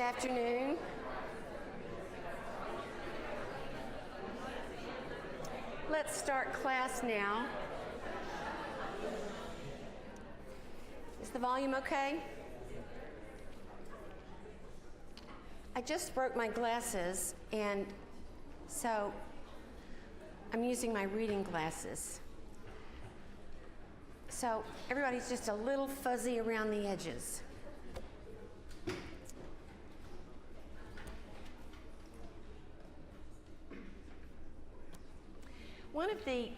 afternoon. Let's start class now. Is the volume okay? I just broke my glasses, and so I'm using my reading glasses. So everybody's just a little fuzzy around the edges. One of the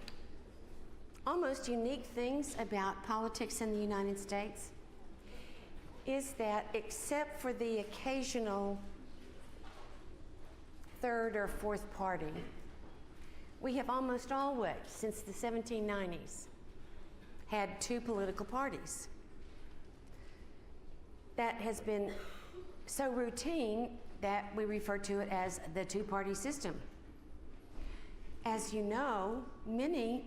almost unique things about politics in the United States is that, except for the occasional third or fourth party, we have almost always, since the 1790s, had two political parties. That has been so routine that we refer to it as the two-party system. As you know, many,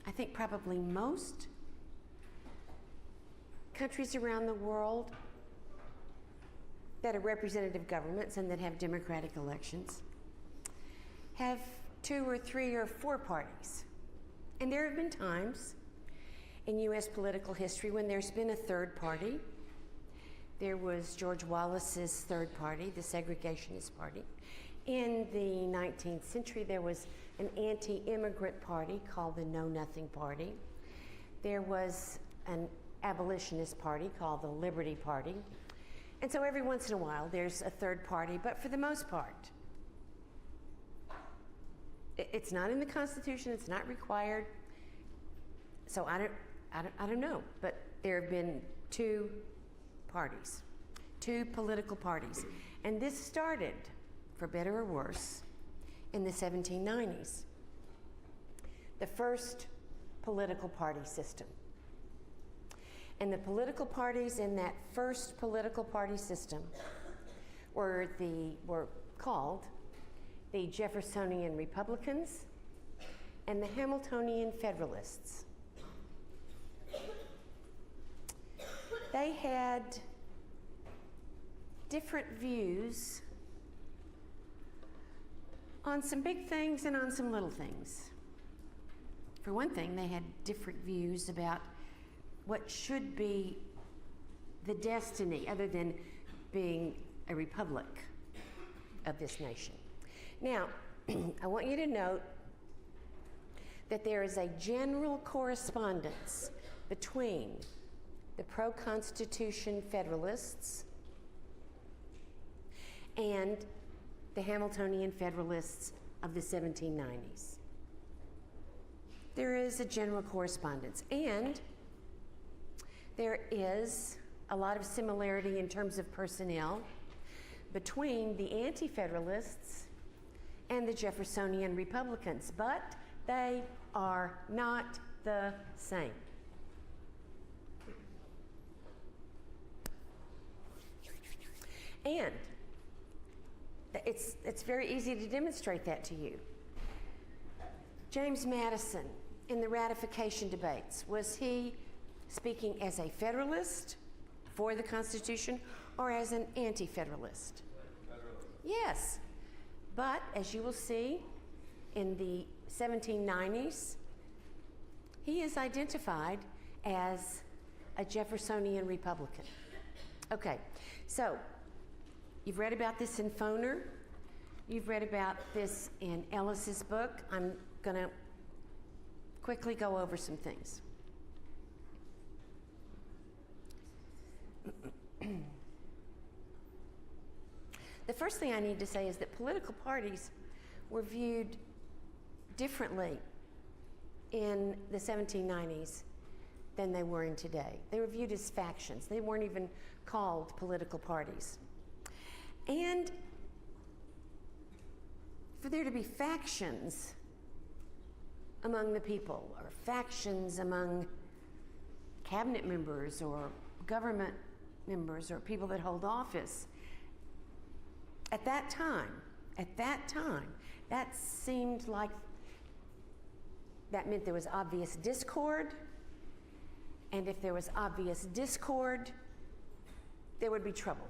I think probably most, countries around the world that are representative governments and that have democratic elections have two or three or four parties. And there have been times in U.S. political history when there's been a third party. There was George Wallace's third party, the Segregationist Party. In the 19th century, there was an anti-immigrant party called the Know Nothing Party. There was an abolitionist party called the Liberty Party. And so every once in a while, there's a third party, but for the most part, it's not in the Constitution, it's not required. So I don't know, but there have been two parties, two political parties. And this started, for better or worse, in the 1790s. The first political party system. And the political parties in that first political party system were called the Jeffersonian Republicans and the Hamiltonian Federalists. They had different views on some big things and on some little things. For one thing, they had different views about what should be the destiny, other than being a republic, of this nation. Now, I want you to note that there is a general correspondence between the pro-Constitution Federalists and the Hamiltonian Federalists of the 1790s. There is a general correspondence, and there is a lot of similarity in terms of personnel between the anti-Federalists and the Jeffersonian Republicans, but they are not the same. And it's very easy to demonstrate that to you. James Madison, in the ratification debates, was he speaking as a Federalist for the Constitution or as an anti-Federalist? Federalist. Yes, but as you will see in the 1790s, he is identified as a Jeffersonian Republican. Okay, so you've read about this in Foner. You've read about this in Ellis's book. I'm going to quickly go over some things. The first thing I need to say is that political parties were viewed differently in the 1790s than they were in today. They were viewed as factions. They weren't even called political parties. And for there to be factions among the people, or factions among cabinet members or government members or people that hold office, at that time, that seemed like that meant there was obvious discord, and if there was obvious discord, there would be trouble.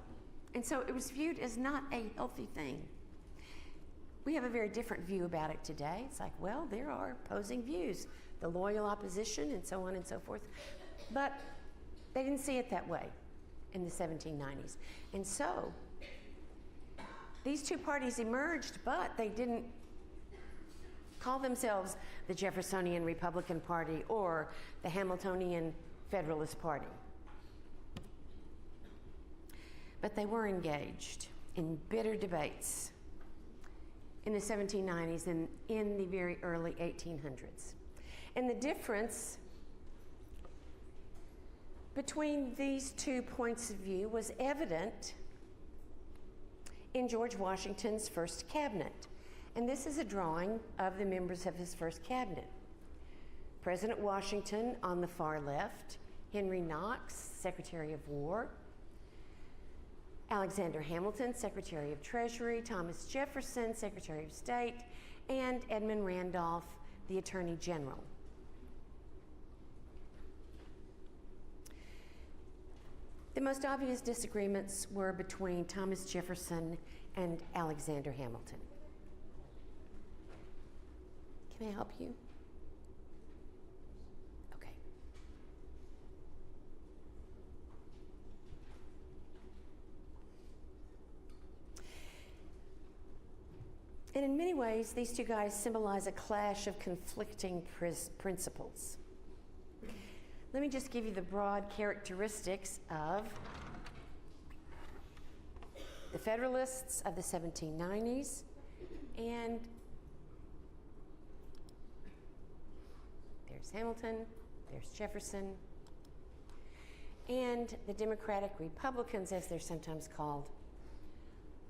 And so it was viewed as not a healthy thing. We have a very different view about it today. It's like, well, there are opposing views, the loyal opposition and so on and so forth. But they didn't see it that way in the 1790s. And so these two parties emerged, but they didn't call themselves the Jeffersonian Republican Party or the Hamiltonian Federalist Party. But they were engaged in bitter debates in the 1790s and in the very early 1800s. And the difference between these two points of view was evident in George Washington's first cabinet. And this is a drawing of the members of his first cabinet. President Washington on the far left, Henry Knox, Secretary of War, Alexander Hamilton, Secretary of Treasury, Thomas Jefferson, Secretary of State, and Edmund Randolph, the Attorney General. The most obvious disagreements were between Thomas Jefferson and Alexander Hamilton. Can I help you? Okay. And in many ways, these two guys symbolize a clash of conflicting principles. Let me just give you the broad characteristics of the Federalists of the 1790s and there's Hamilton, there's Jefferson, and the Democratic Republicans, as they're sometimes called,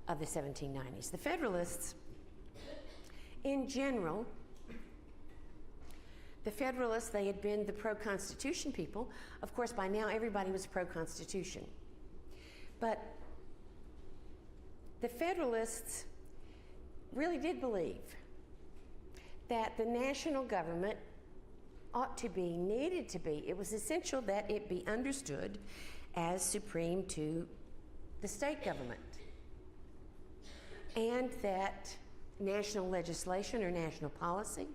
of the 1790s. The Federalists, in general, the Federalists, they had been the pro-Constitution people. Of course, by now everybody was pro-Constitution. But the Federalists really did believe that the national government ought to be, needed to be, it was essential that it be understood as supreme to the state government. And that national legislation or national policy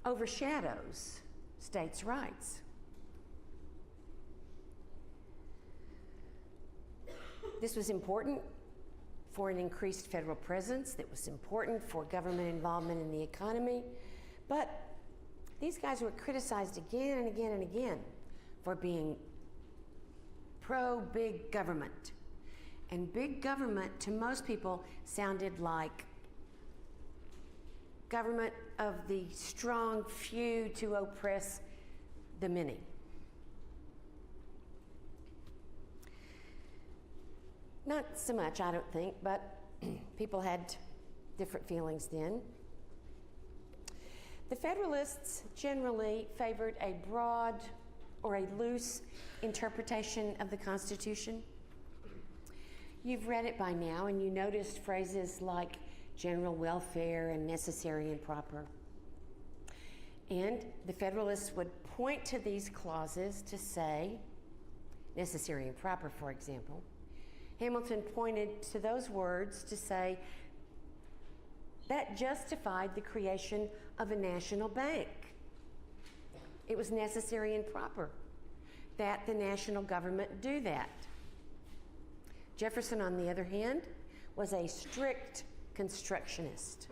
overshadows states' rights. This was important for an increased federal presence, that was important for government involvement in the economy, but these guys were criticized again and again and again for being pro-big government. And big government, to most people, sounded like government of the strong few to oppress the many. Not so much, I don't think, but people had different feelings then. The Federalists generally favored a broad or a loose interpretation of the Constitution. You've read it by now, and you noticed phrases like general welfare and necessary and proper. And the Federalists would point to these clauses to say, necessary and proper, for example. Hamilton pointed to those words to say that justified the creation of a national bank. It was necessary and proper that the national government do that. Jefferson, on the other hand, was a strict constructionist,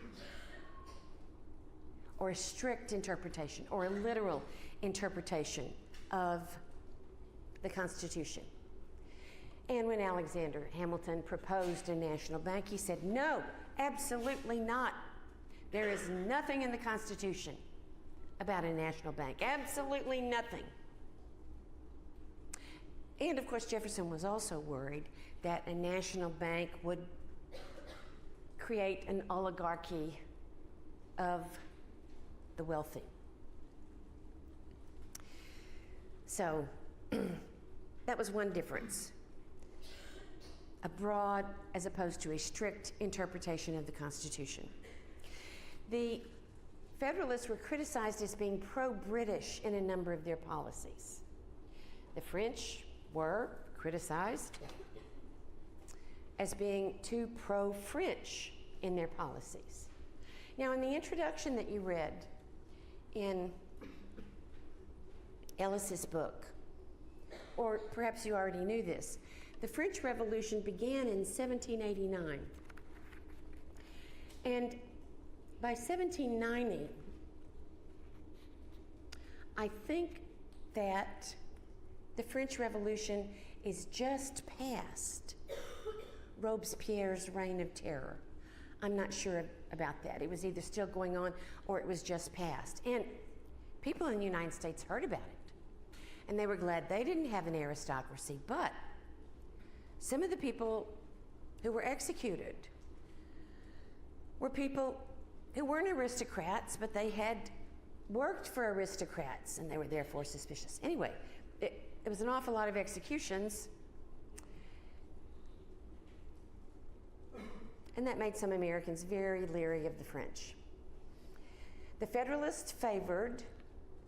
or a strict interpretation, or a literal interpretation of the Constitution. And when Alexander Hamilton proposed a national bank, he said, no, absolutely not. There is nothing in the Constitution about a national bank, absolutely nothing. And of course, Jefferson was also worried that a national bank would create an oligarchy of the wealthy. So that was one difference. A broad as opposed to a strict interpretation of the Constitution. The Federalists were criticized as being pro-British in a number of their policies. The French were criticized as being too pro-French in their policies. Now, in the introduction that you read in Ellis's book, or perhaps you already knew this, the French Revolution began in 1789. And by 1790, I think that the French Revolution is just past Robespierre's reign of terror. I'm not sure about that. It was either still going on or it was just past. And people in the United States heard about it. And they were glad they didn't have an aristocracy. But some of the people who were executed were people who weren't aristocrats, but they had worked for aristocrats, and they were therefore suspicious. Anyway, it was an awful lot of executions, and that made some Americans very leery of the French. The Federalists favored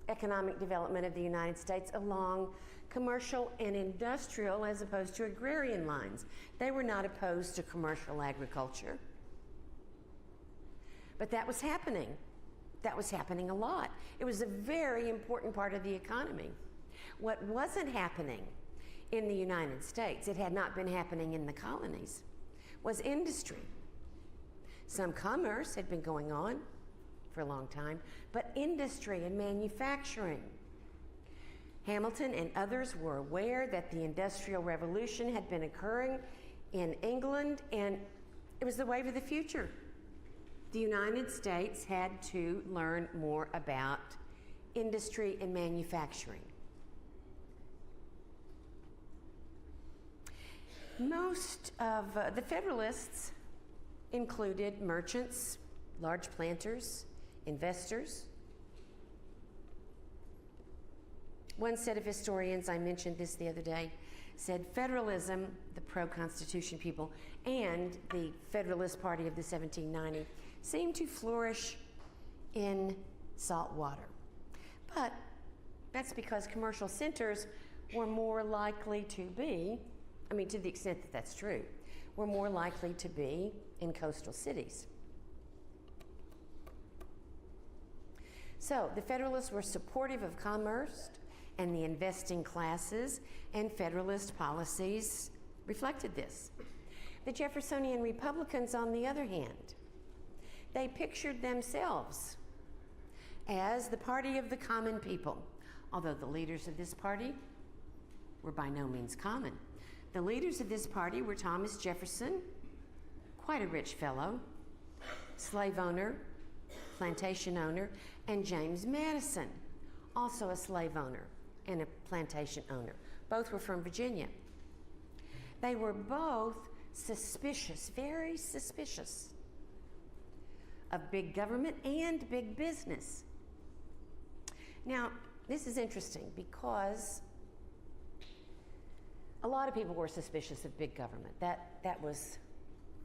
economic development of the United States along commercial and industrial as opposed to agrarian lines. They were not opposed to commercial agriculture. But that was happening. That was happening a lot. It was a very important part of the economy. What wasn't happening in the United States, it had not been happening in the colonies, was industry. Some commerce had been going on for a long time, but industry and manufacturing. Hamilton and others were aware that the Industrial Revolution had been occurring in England, and it was the wave of the future. The United States had to learn more about industry and manufacturing. Most of the Federalists included merchants, large planters, investors. One set of historians, I mentioned this the other day, said federalism, the pro-Constitution people, and the Federalist Party of the 1790 seemed to flourish in salt water. But that's because commercial centers were more likely to be, to the extent that that's true, were more likely to be in coastal cities. So the Federalists were supportive of commerce and the investing classes, and Federalist policies reflected this. The Jeffersonian Republicans, on the other hand, they pictured themselves as the party of the common people, although the leaders of this party were by no means common. The leaders of this party were Thomas Jefferson, quite a rich fellow, slave owner, plantation owner, and James Madison, also a slave owner and a plantation owner. Both were from Virginia. They were both suspicious, very suspicious of big government and big business. Now, this is interesting because a lot of people were suspicious of big government. That was,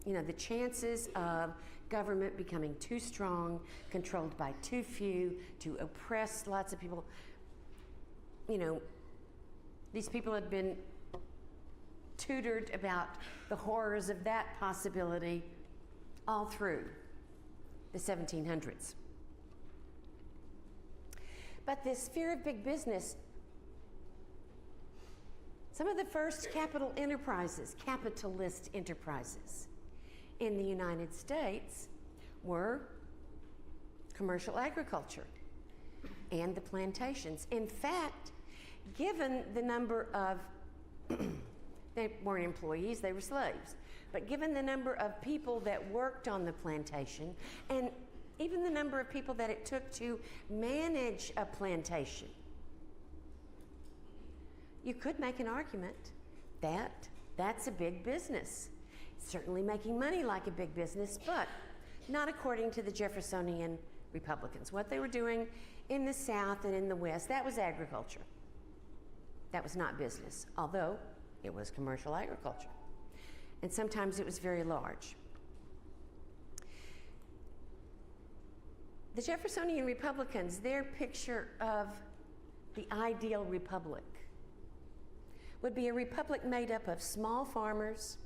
the chances of government becoming too strong, controlled by too few, to oppress lots of people. These people had been tutored about the horrors of that possibility all through the 1700s. But this fear of big business, some of the first capitalist enterprises in the United States were commercial agriculture and the plantations. In fact, given the number of, they weren't employees, they were slaves, but given the number of people that worked on the plantation, and even the number of people that it took to manage a plantation, you could make an argument that that's a big business. Certainly making money like a big business, but not according to the Jeffersonian Republicans. What they were doing in the South and in the West, that was agriculture. That was not business, although it was commercial agriculture. And sometimes it was very large. The Jeffersonian Republicans, their picture of the ideal republic would be a republic made up of small farmers,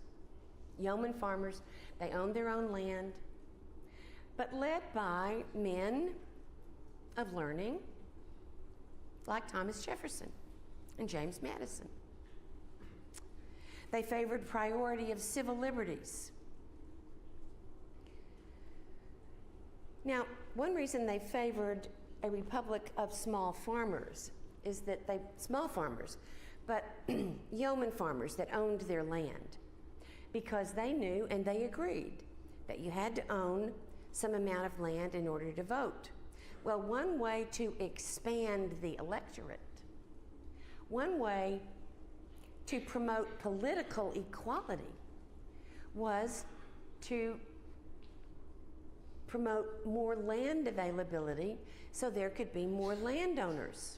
yeoman farmers. They owned their own land, but led by men of learning like Thomas Jefferson and James Madison. They favored priority of civil liberties. Now, one reason they favored a republic of small farmers is that small farmers, but yeoman farmers that owned their land, because they knew and they agreed that you had to own some amount of land in order to vote. Well, one way to expand the electorate, one way to promote political equality was to promote more land availability so there could be more landowners.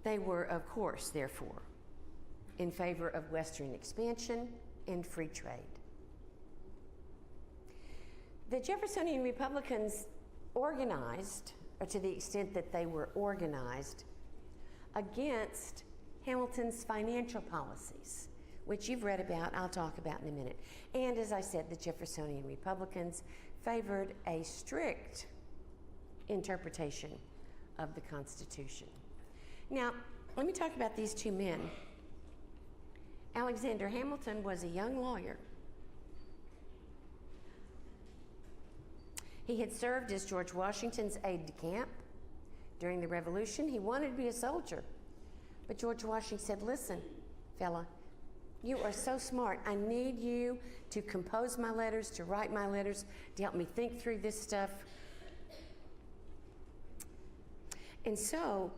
They were, of course, therefore, in favor of Western expansion and free trade. The Jeffersonian Republicans organized, or to the extent that they were organized, against Hamilton's financial policies, which you've read about, I'll talk about in a minute. And as I said, the Jeffersonian Republicans favored a strict interpretation of the Constitution. Now, let me talk about these two men. Alexander Hamilton was a young lawyer. He had served as George Washington's aide-de-camp during the Revolution. He wanted to be a soldier. But George Washington said, listen, fella, you are so smart. I need you to compose my letters, to write my letters, to help me think through this stuff. And so,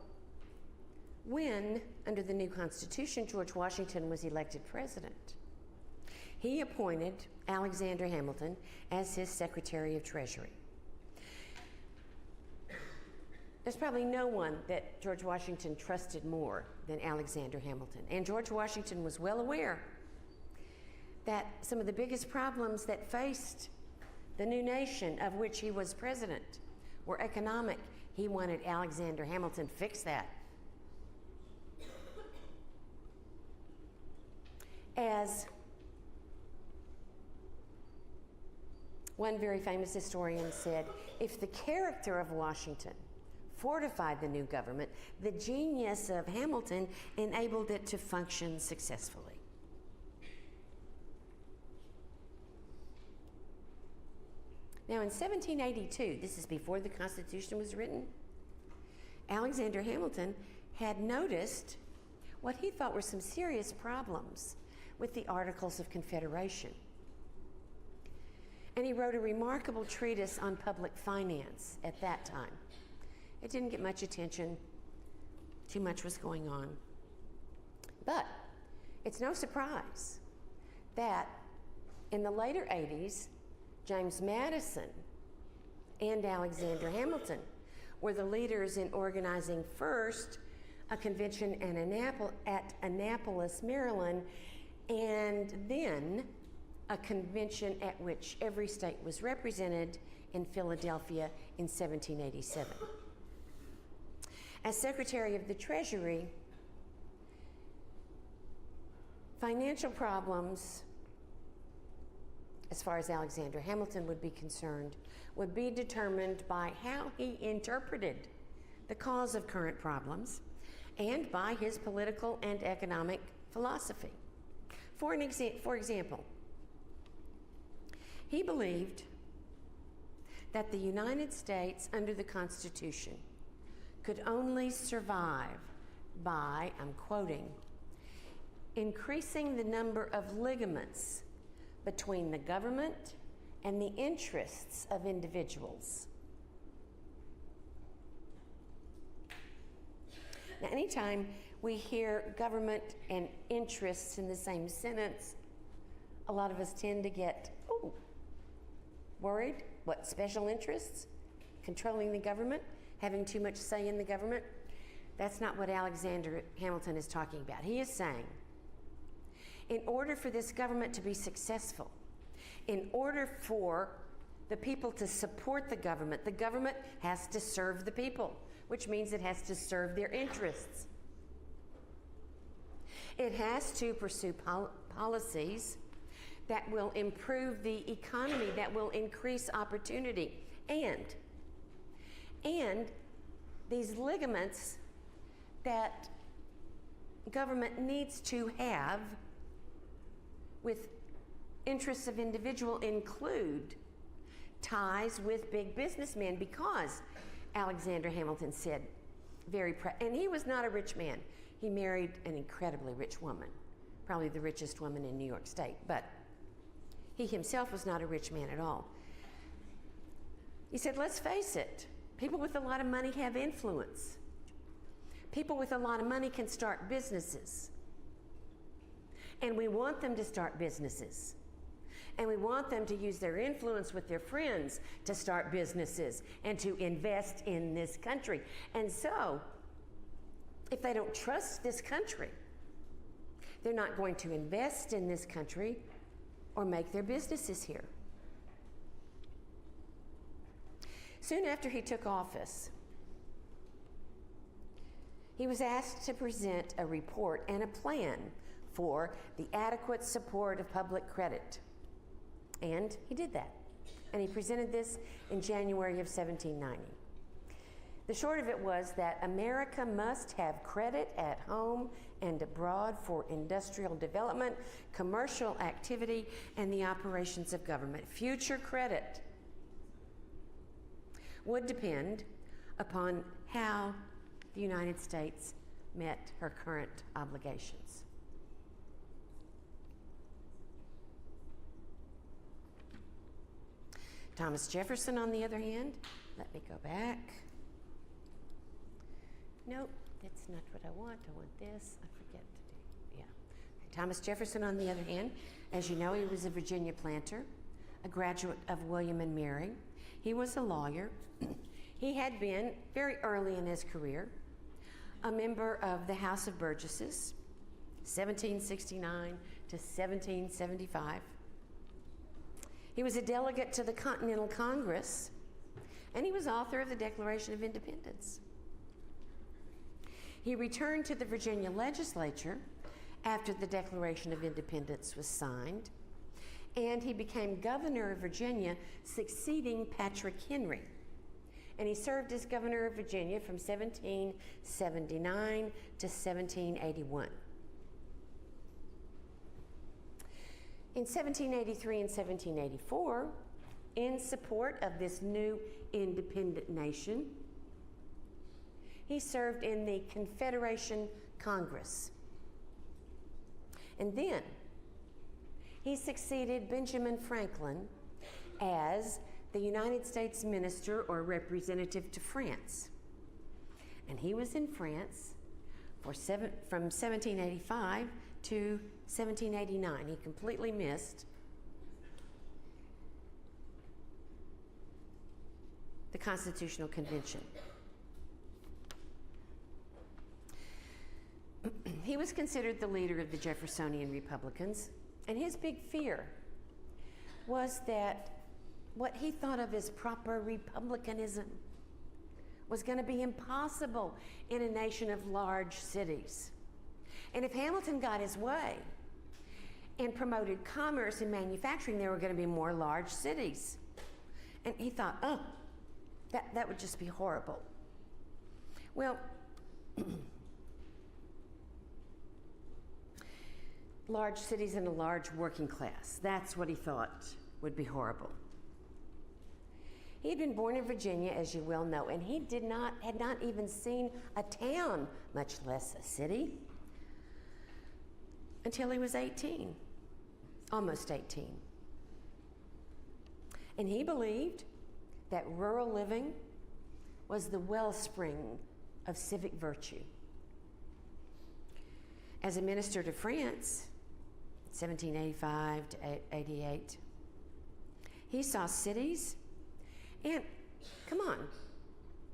when, under the new Constitution, George Washington was elected president, he appointed Alexander Hamilton as his Secretary of Treasury. There's probably no one that George Washington trusted more than Alexander Hamilton. And George Washington was well aware that some of the biggest problems that faced the new nation of which he was president were economic. He wanted Alexander Hamilton to fix that. As one very famous historian said, if the character of Washington fortified the new government, the genius of Hamilton enabled it to function successfully. Now in 1782, this is before the Constitution was written, Alexander Hamilton had noticed what he thought were some serious problems with the Articles of Confederation. And he wrote a remarkable treatise on public finance at that time. It didn't get much attention. Too much was going on. But it's no surprise that in the later 80s, James Madison and Alexander Hamilton were the leaders in organizing first a convention at Annapolis, Maryland, and then a convention at which every state was represented in Philadelphia in 1787. As Secretary of the Treasury, financial problems, as far as Alexander Hamilton would be concerned, would be determined by how he interpreted the cause of current problems and by his political and economic philosophy. For example, he believed that the United States under the Constitution could only survive by, I'm quoting, increasing the number of ligaments between the government and the interests of individuals. Now, anytime we hear government and interests in the same sentence, a lot of us tend to get, worried. What, special interests? Controlling the government? Having too much say in the government? That's not what Alexander Hamilton is talking about. He is saying, in order for this government to be successful, in order for the people to support the government. The government has to serve the people, which means it has to serve their interests. It has to pursue policies that will improve the economy, that will increase opportunity, and these ligaments that government needs to have with interests of individual include ties with big businessmen, because Alexander Hamilton said and he was not a rich man. He married an incredibly rich woman, probably the richest woman in New York State, but he himself was not a rich man at all. He said, let's face it, people with a lot of money have influence. People with a lot of money can start businesses. And we want them to start businesses. And we want them to use their influence with their friends to start businesses and to invest in this country. And so, if they don't trust this country, they're not going to invest in this country or make their businesses here. Soon after he took office, he was asked to present a report and a plan for the adequate support of public credit. And he did that. And he presented this in January of 1790. The short of it was that America must have credit at home and abroad for industrial development, commercial activity, and the operations of government. Future credit would depend upon how the United States met her current obligations. Thomas Jefferson, on the other hand, let me go back. Nope, that's not what I want. I want this. I forget to do, yeah. Thomas Jefferson, on the other hand, as you know, he was a Virginia planter, a graduate of William and Mary. He was a lawyer. He had been, very early in his career, a member of the House of Burgesses, 1769 to 1775. He was a delegate to the Continental Congress, and he was author of the Declaration of Independence. He returned to the Virginia legislature after the Declaration of Independence was signed, and he became governor of Virginia, succeeding Patrick Henry. And he served as governor of Virginia from 1779 to 1781. In 1783 and 1784, in support of this new independent nation, he served in the Confederation Congress. And then he succeeded Benjamin Franklin as the United States minister or representative to France. And he was in France from 1785 to 1789. He completely missed the Constitutional Convention. He was considered the leader of the Jeffersonian Republicans, and his big fear was that what he thought of as proper republicanism was going to be impossible in a nation of large cities. And if Hamilton got his way and promoted commerce and manufacturing, there were going to be more large cities. And he thought, oh, that would just be horrible. Well, large cities and a large working class, that's what he thought would be horrible. He had been born in Virginia, as you well know, and he had not even seen a town, much less a city, until he was 18, almost 18. And he believed that rural living was the wellspring of civic virtue. As a minister to France, 1785 to 88, he saw cities. And come on,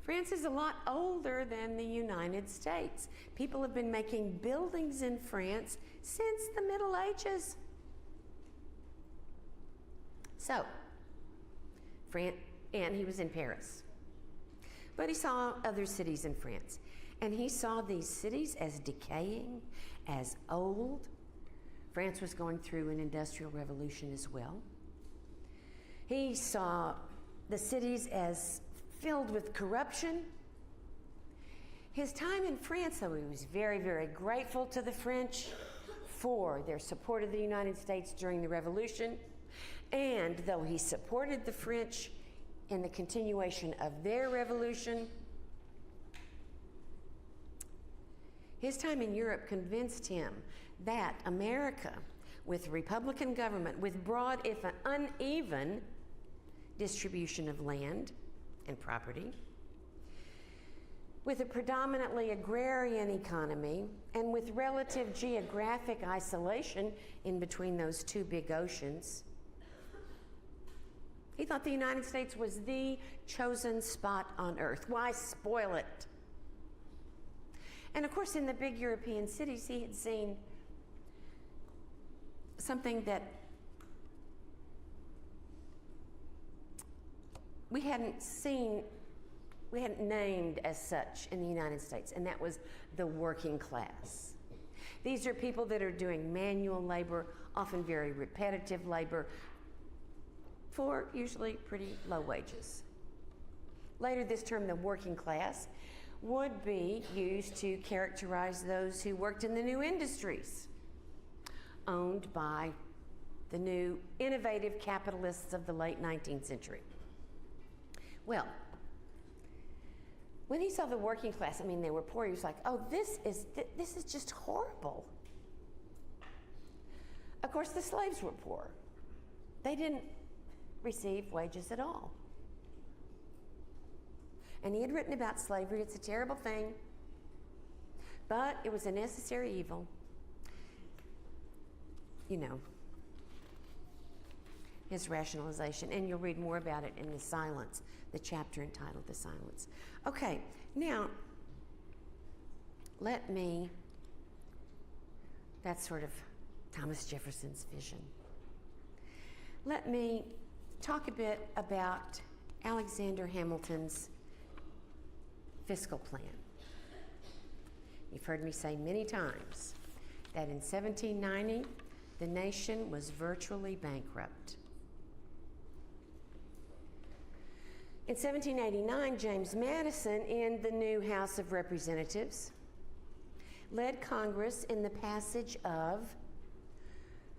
France is a lot older than the United States. People have been making buildings in France since the Middle Ages. So, and he was in Paris. But he saw other cities in France, and he saw these cities as decaying, as old. France was going through an industrial revolution as well. He saw the cities as filled with corruption. His time in France, though, he was very, very grateful to the French for their support of the United States during the Revolution. And though he supported the French in the continuation of their revolution, his time in Europe convinced him that America, with Republican government, with broad, if uneven, distribution of land and property, with a predominantly agrarian economy, and with relative geographic isolation in between those two big oceans, he thought the United States was the chosen spot on earth. Why spoil it? And of course, in the big European cities, he had seen something that we hadn't named as such in the United States, and that was the working class. These are people that are doing manual labor, often very repetitive labor, for usually pretty low wages. Later this term, the working class, would be used to characterize those who worked in the new industries, owned by the new innovative capitalists of the late 19th century. Well, when he saw the working class, I mean, they were poor, he was like, oh, this is just horrible. Of course, the slaves were poor. They didn't receive wages at all. And he had written about slavery. It's a terrible thing, but it was a necessary evil. You know, his rationalization, and you'll read more about it in The Silence, the chapter entitled The Silence. Okay, now, that's sort of Thomas Jefferson's vision. Let me talk a bit about Alexander Hamilton's fiscal plan. You've heard me say many times that in 1790, the nation was virtually bankrupt. In 1789, James Madison, in the new House of Representatives, led Congress in the passage of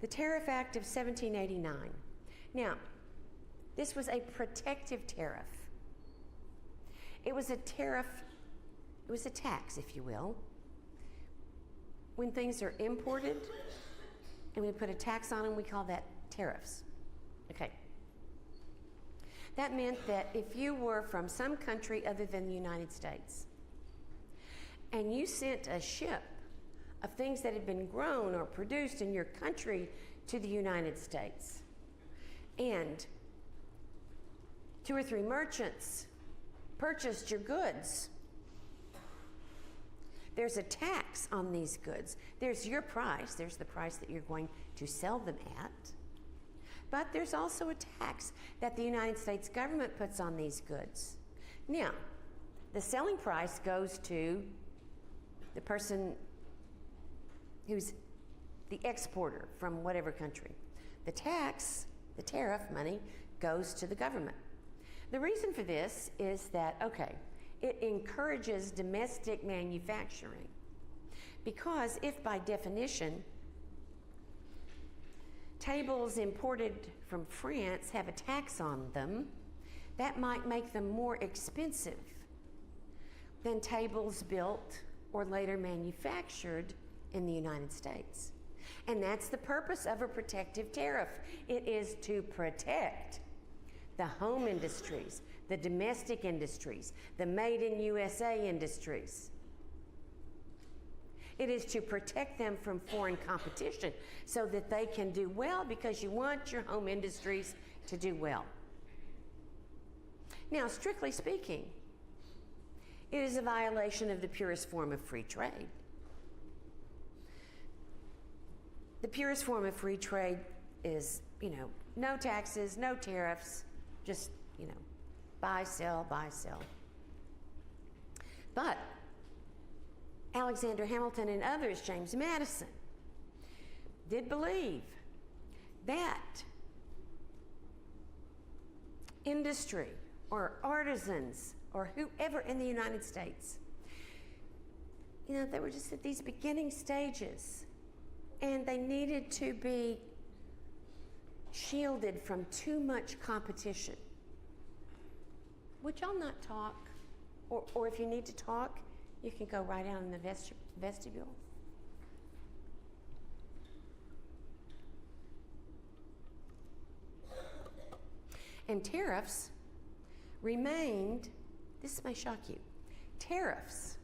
the Tariff Act of 1789. Now, this was a protective tariff. It was a tariff, it was a tax, if you will. When things are imported and we put a tax on them, we call that tariffs. Okay. That meant that if you were from some country other than the United States and you sent a ship of things that had been grown or produced in your country to the United States, and 2 or 3 merchants purchased your goods, there's a tax on these goods. There's your price. There's the price that you're going to sell them at. But there's also a tax that the United States government puts on these goods. Now, the selling price goes to the person who's the exporter from whatever country. The tax, the tariff money, goes to the government. The reason for this is that, okay, it encourages domestic manufacturing, because if by definition tables imported from France have a tax on them, that might make them more expensive than tables built or later manufactured in the United States. And that's the purpose of a protective tariff. It is to protect the home industries, the domestic industries, the made in USA industries. It is to protect them from foreign competition so that they can do well, because you want your home industries to do well. Now, strictly speaking, it is a violation of the purest form of free trade. The purest form of free trade is, no taxes, no tariffs, just you know, buy, sell, buy, sell. But Alexander Hamilton and others, James Madison, did believe that industry or artisans or whoever in the United States, you know, they were just at these beginning stages and they needed to be shielded from too much competition. Would y'all not talk? Or if you need to talk, you can go right out in the vestibule. And tariffs remained, this may shock you, tariffs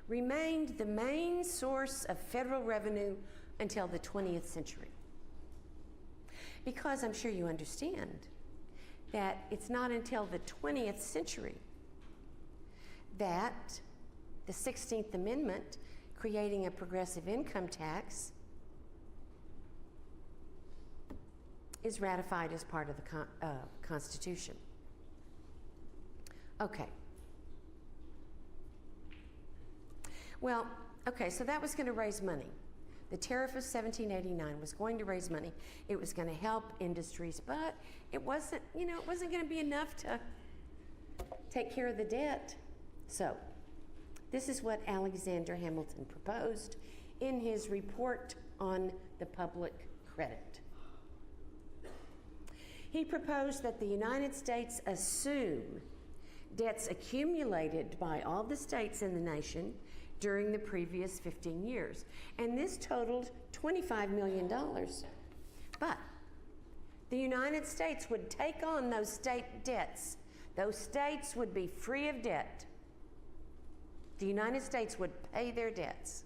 remained the main source of federal revenue until the 20th century. Because I'm sure you understand that it's not until the 20th century that the 16th Amendment, creating a progressive income tax, is ratified as part of the Constitution. Okay. Well, okay, so that was going to raise money. The tariff of 1789 was going to raise money. It was going to help industries, but it wasn't, you know, it wasn't going to be enough to take care of the debt. So, this is what Alexander Hamilton proposed in his report on the public credit. He proposed that the United States assume debts accumulated by all the states in the nation during the previous 15 years. And this totaled $25 million. But the United States would take on those state debts. Those states would be free of debt. The United States would pay their debts.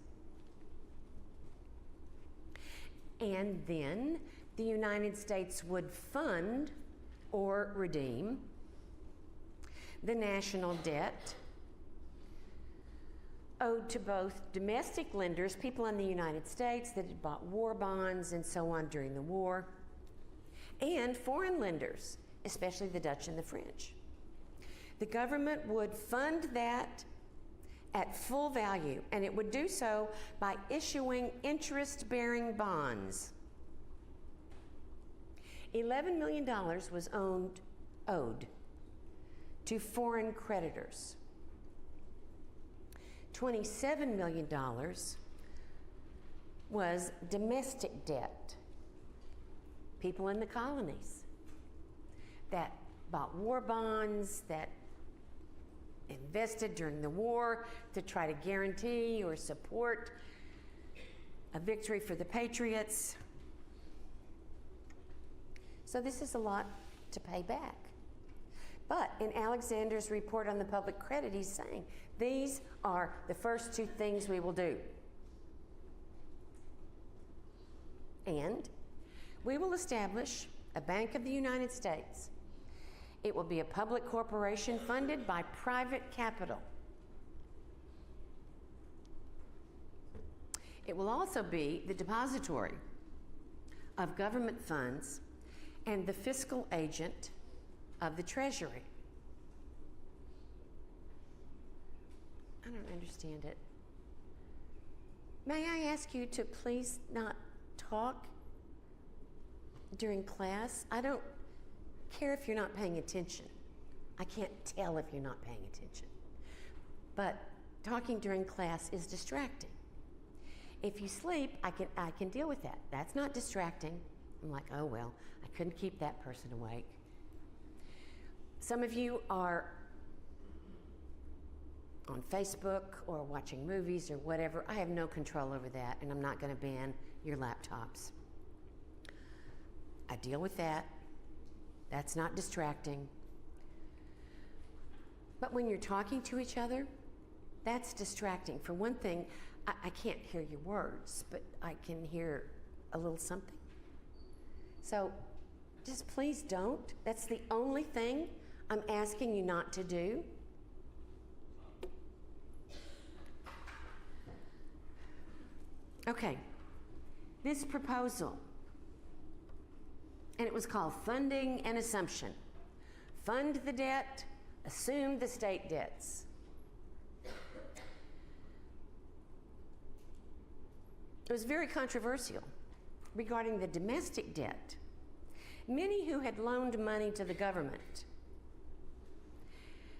And then the United States would fund or redeem the national debt owed to both domestic lenders, people in the United States that had bought war bonds and so on during the war, and foreign lenders, especially the Dutch and the French. The government would fund that at full value, and it would do so by issuing interest-bearing bonds. $11 million was owed to foreign creditors. $27 million was domestic debt. People in the colonies that bought war bonds, that invested during the war to try to guarantee or support a victory for the Patriots. So this is a lot to pay back. But in Alexander's report on the public credit, he's saying, these are the first two things we will do. And we will establish a Bank of the United States. It will be a public corporation funded by private capital. It will also be the depository of government funds and the fiscal agent of the Treasury. I don't understand it. May I ask you to please not talk during class? I don't care if you're not paying attention. I can't tell if you're not paying attention. But talking during class is distracting. If you sleep, I can deal with that. That's not distracting. I'm like, oh well, I couldn't keep that person awake. Some of you are on Facebook or watching movies or whatever. I have no control over that, and I'm not going to ban your laptops. I deal with that. That's not distracting. But when you're talking to each other, that's distracting. For one thing, I can't hear your words, but I can hear a little something. So just please don't. That's the only thing I'm asking you not to do. Okay, this proposal, and it was called Funding and Assumption. fund the debt, assume the state debts. It was very controversial regarding the domestic debt. Many who had loaned money to the government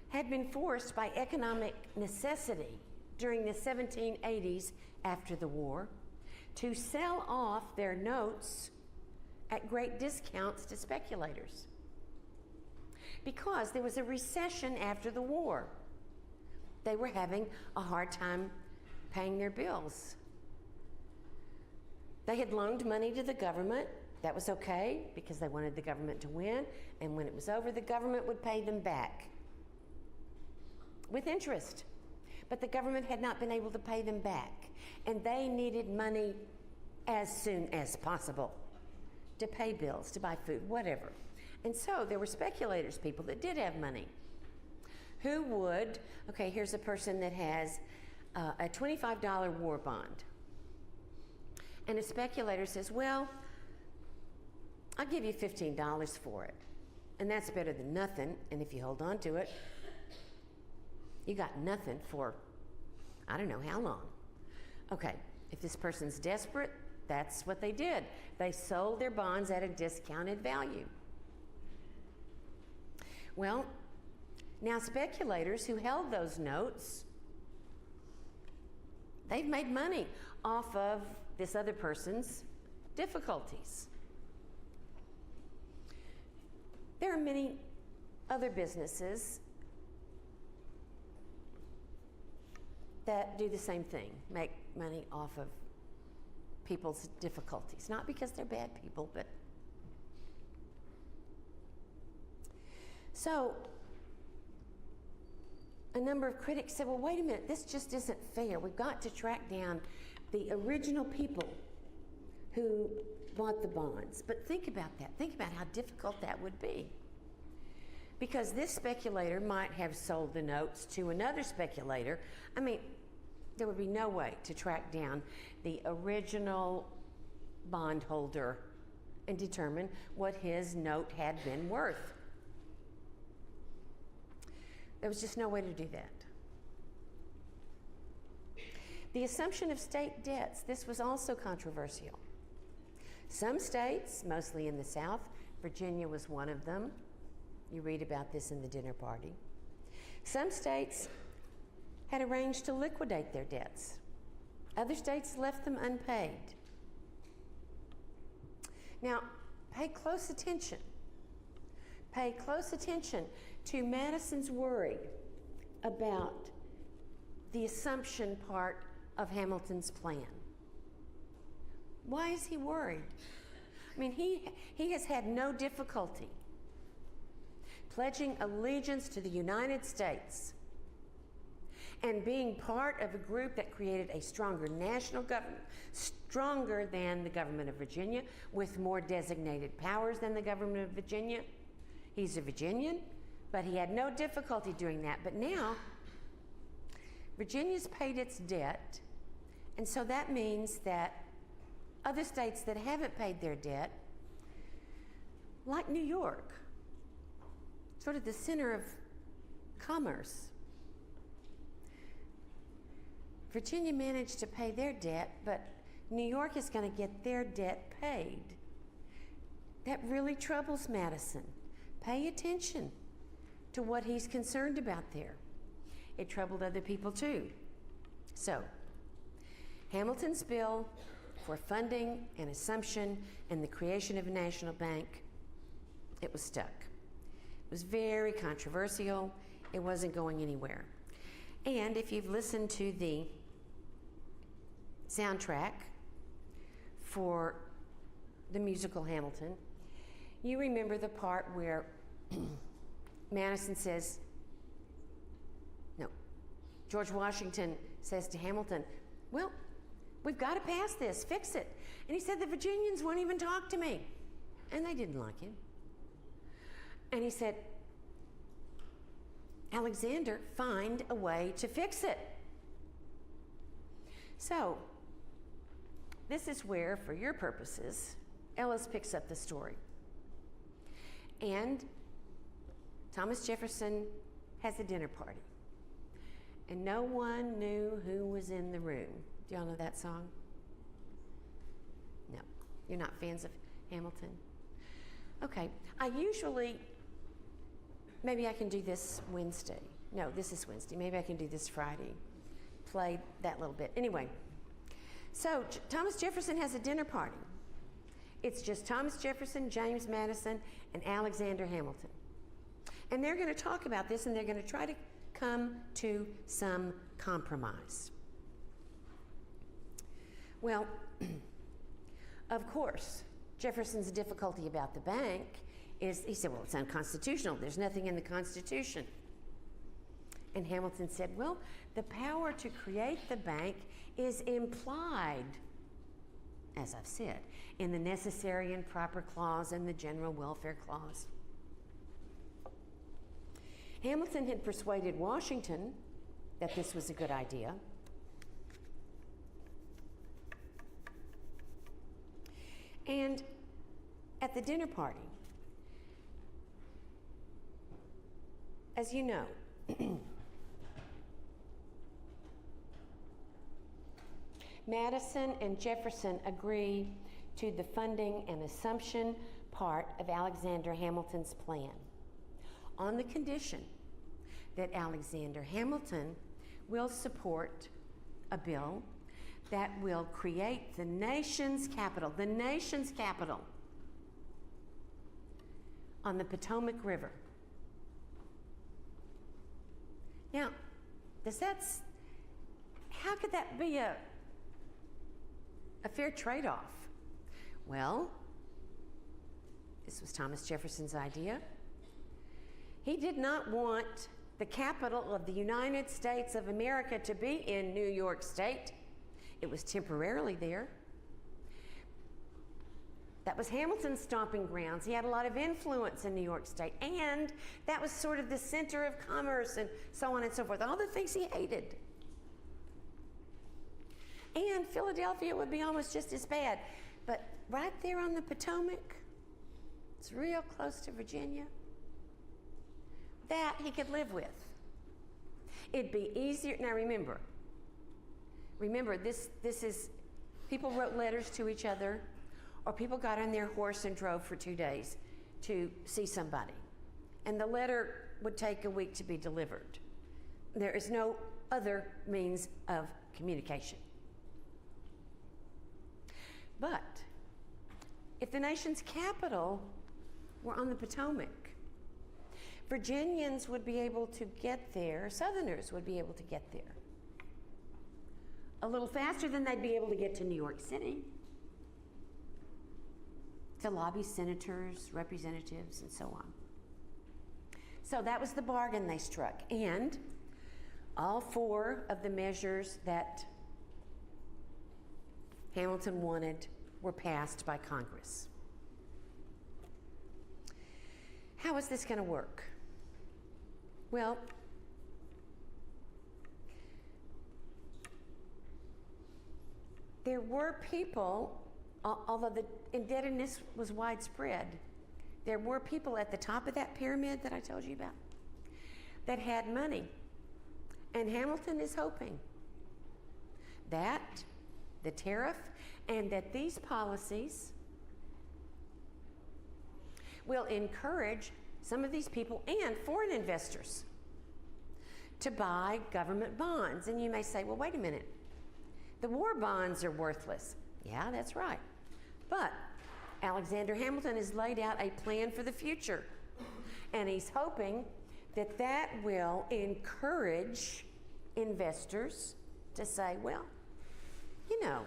had been forced by economic necessity during the 1780s after the war to sell off their notes at great discounts to speculators because there was a recession after the war. They were having a hard time paying their bills. They had loaned money to the government. That was okay because they wanted the government to win, and when it was over, the government would pay them back with interest. But the government had not been able to pay them back, and they needed money as soon as possible to pay bills, to buy food, whatever. And so there were speculators, people that did have money, who would, okay, here's a person that has a $25 war bond. And a speculator says, well, I'll give you $15 for it. And that's better than nothing. And if you hold on to it, you got nothing for, I don't know how long. Okay, if this person's desperate, that's what they did. They sold their bonds at a discounted value. Well, now speculators who held those notes, they've made money off of this other person's difficulties. There are many other businesses that do the same thing, make money off of people's difficulties. Not because they're bad people, but so a number of critics said, well, wait a minute, this just isn't fair. We've got to track down the original people who bought the bonds. But think about that. Think about how difficult that would be. Because this speculator might have sold the notes to another speculator. I mean, there would be no way to track down the original bondholder and determine what his note had been worth. There was just no way to do that. The assumption of state debts, this was also controversial. Some states, mostly in the South, Virginia was one of them. You read about this in the dinner party. Some states had arranged to liquidate their debts. Other states left them unpaid. Now, pay close attention. Pay close attention to Madison's worry about the assumption part of Hamilton's plan. Why is he worried? I mean, he has had no difficulty pledging allegiance to the United States and being part of a group that created a stronger national government, stronger than the government of Virginia, with more designated powers than the government of Virginia. He's a Virginian, but he had no difficulty doing that. But now, Virginia's paid its debt, and so that means that other states that haven't paid their debt, like New York, sort of the center of commerce. Virginia managed to pay their debt, but New York is going to get their debt paid. That really troubles Madison. Pay attention to what he's concerned about there. It troubled other people too. So, Hamilton's bill for funding and assumption and the creation of a national bank, it was stuck. It was very controversial. It wasn't going anywhere. And if you've listened to the soundtrack for the musical Hamilton, you remember the part where Madison says, no, George Washington says to Hamilton, well, we've got to pass this, fix it. And he said, the Virginians won't even talk to me. And they didn't like him. And he said, Alexander, find a way to fix it. So, this is where, for your purposes, Ellis picks up the story. And Thomas Jefferson has a dinner party, and no one knew who was in the room. Do y'all know that song? No. You're not fans of Hamilton? Okay. Maybe I can do this Wednesday. No, this is Wednesday. Maybe I can do this Friday. Play that little bit. Anyway, so Thomas Jefferson has a dinner party. It's just Thomas Jefferson, James Madison, and Alexander Hamilton. And they're going to talk about this, and they're going to try to come to some compromise. Well, of course, Jefferson's difficulty about the bank is, he said, well, it's unconstitutional. There's nothing in the Constitution. And Hamilton said, well, the power to create the bank is implied, as I've said, in the necessary and proper clause and the general welfare clause. Hamilton had persuaded Washington that this was a good idea. And at the dinner party, as you know, Madison and Jefferson agree to the funding and assumption part of Alexander Hamilton's plan on the condition that Alexander Hamilton will support a bill that will create the nation's capital on the Potomac River. Now, how could that be a fair trade-off? Well, this was Thomas Jefferson's idea. He did not want the capital of the United States of America to be in New York State. It was temporarily there. That was Hamilton's stomping grounds. He had a lot of influence in New York State, and that was sort of the center of commerce and so on and so forth, all the things he hated. And Philadelphia would be almost just as bad. But right there on the Potomac, it's real close to Virginia, that he could live with. It'd be easier. Now remember, this is, people wrote letters to each other, or people got on their horse and drove for 2 days to see somebody. And the letter would take a week to be delivered. There is no other means of communication. But if the nation's capital were on the Potomac, Virginians would be able to get there, Southerners would be able to get there a little faster than they'd be able to get to New York City to lobby senators, representatives, and so on. So that was the bargain they struck. And all 4 of the measures that Hamilton wanted were passed by Congress. How is this going to work? Well, there were people, although the indebtedness was widespread, there were people at the top of that pyramid that I told you about that had money. And Hamilton is hoping that the tariff and that these policies will encourage some of these people and foreign investors to buy government bonds. And you may say, well, wait a minute. The war bonds are worthless. Yeah, that's right. But Alexander Hamilton has laid out a plan for the future. And he's hoping that that will encourage investors to say, well, you know,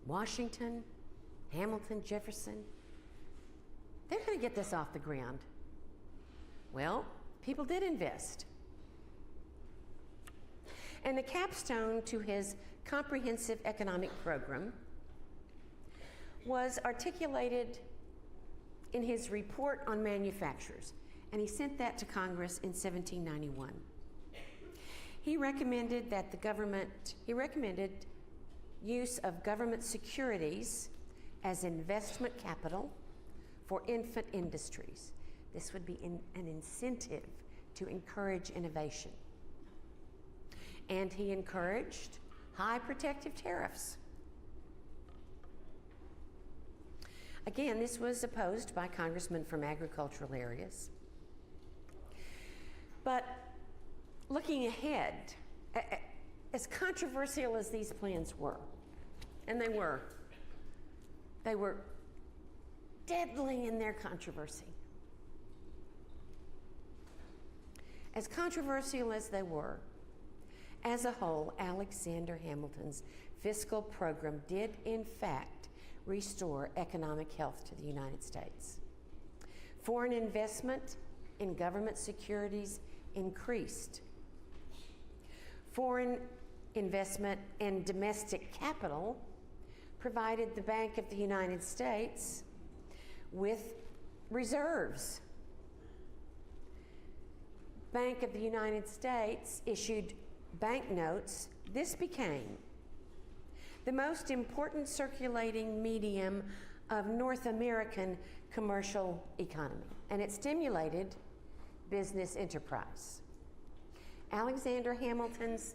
Washington, Hamilton, Jefferson, they're going to get this off the ground. Well, people did invest. And the capstone to his comprehensive economic program was articulated in his report on manufactures, and he sent that to Congress in 1791. He recommended use of government securities as investment capital for infant industries. This would be an incentive to encourage innovation. And he encouraged high protective tariffs. Again, this was opposed by congressmen from agricultural areas. But looking ahead, as controversial as these plans were, and they were deadly in their controversy. As controversial as they were, as a whole, Alexander Hamilton's fiscal program did in fact restore economic health to the United States. Foreign investment in government securities increased. Foreign investment in domestic capital provided the Bank of the United States with reserves. Bank of the United States issued banknotes. This became the most important circulating medium of North American commercial economy, and it stimulated business enterprise. Alexander Hamilton's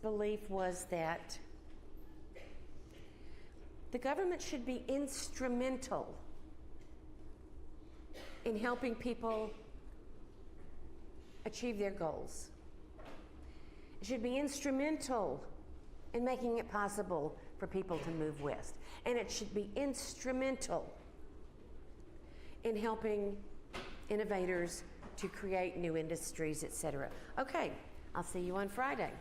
belief was that the government should be instrumental in helping people achieve their goals. It should be instrumental in making it possible for people to move west. And it should be instrumental in helping innovators to create new industries, etc. Okay, I'll see you on Friday.